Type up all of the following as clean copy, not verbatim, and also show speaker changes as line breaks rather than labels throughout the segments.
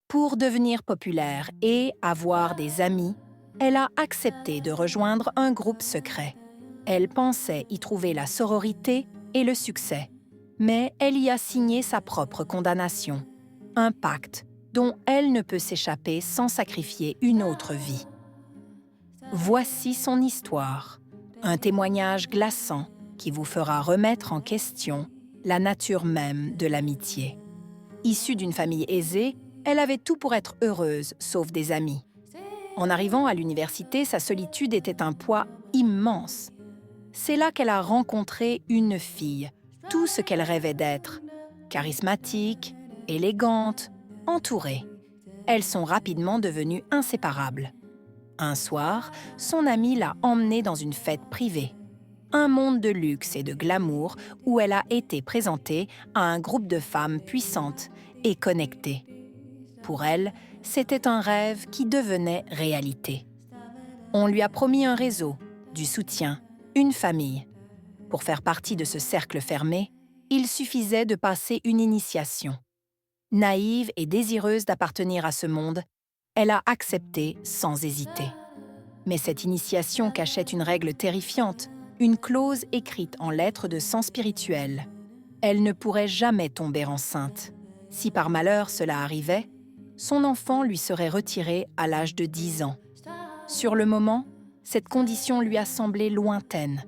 Pour devenir populaire et avoir des amis, elle a accepté de rejoindre un groupe secret. Elle pensait y trouver la sororité et le succès, mais elle y a signé sa propre condamnation, un pacte dont elle ne peut s'échapper sans sacrifier une autre vie. Voici son histoire, un témoignage glaçant qui vous fera remettre en question la nature même de l'amitié. Issue d'une famille aisée, elle avait tout pour être heureuse, sauf des amis. En arrivant à l'université, sa solitude était un poids immense. C'est là qu'elle a rencontré une fille, tout ce qu'elle rêvait d'être. Charismatique, élégante, entourée. Elles sont rapidement devenues inséparables. Un soir, son amie l'a emmenée dans une fête privée. Un monde de luxe et de glamour où elle a été présentée à un groupe de femmes puissantes et connectées. Pour elle, c'était un rêve qui devenait réalité. On lui a promis un réseau, du soutien, une famille. Pour faire partie de ce cercle fermé, il suffisait de passer une initiation. Naïve et désireuse d'appartenir à ce monde, elle a accepté sans hésiter. Mais cette initiation cachait une règle terrifiante, une clause écrite en lettres de sang spirituel. Elle ne pourrait jamais tomber enceinte. Si par malheur cela arrivait, son enfant lui serait retiré à l'âge de 10 ans. Sur le moment, cette condition lui a semblé lointaine,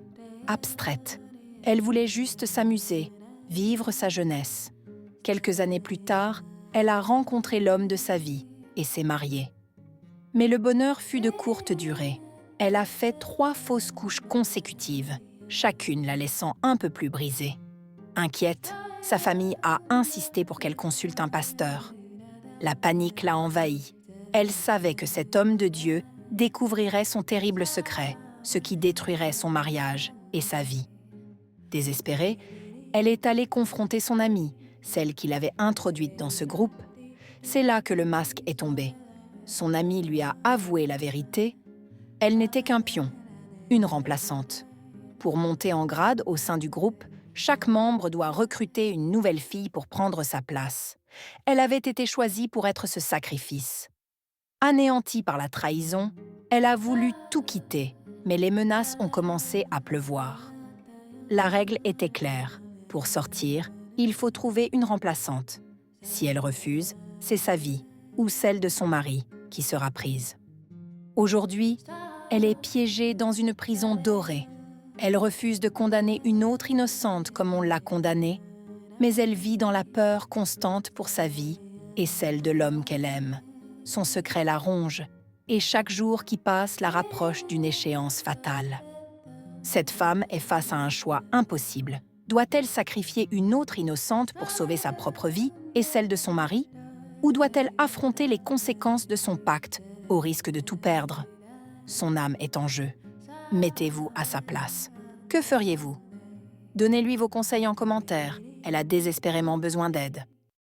abstraite. Elle voulait juste s'amuser, vivre sa jeunesse. Quelques années plus tard, elle a rencontré l'homme de sa vie et s'est mariée. Mais le bonheur fut de courte durée. Elle a fait 3 fausses couches consécutives, chacune la laissant un peu plus brisée. Inquiète, sa famille a insisté pour qu'elle consulte un pasteur. La panique l'a envahie. Elle savait que cet homme de Dieu découvrirait son terrible secret, ce qui détruirait son mariage et sa vie. Désespérée, elle est allée confronter son amie, celle qui l'avait introduite dans ce groupe. C'est là que le masque est tombé. Son amie lui a avoué la vérité. Elle n'était qu'un pion, une remplaçante. Pour monter en grade au sein du groupe, chaque membre doit recruter une nouvelle fille pour prendre sa place. Elle avait été choisie pour être ce sacrifice. Anéantie par la trahison, elle a voulu tout quitter, mais les menaces ont commencé à pleuvoir. La règle était claire. Pour sortir, il faut trouver une remplaçante. Si elle refuse, c'est sa vie, ou celle de son mari, qui sera prise. Aujourd'hui, elle est piégée dans une prison dorée. Elle refuse de condamner une autre innocente comme on l'a condamnée, mais elle vit dans la peur constante pour sa vie et celle de l'homme qu'elle aime. Son secret la ronge, et chaque jour qui passe la rapproche d'une échéance fatale. Cette femme est face à un choix impossible. Doit-elle sacrifier une autre innocente pour sauver sa propre vie et celle de son mari? Ou doit-elle affronter les conséquences de son pacte, au risque de tout perdre? Son âme est en jeu. Mettez-vous à sa place. Que feriez-vous? Donnez-lui vos conseils en commentaire. Elle a désespérément besoin d'aide.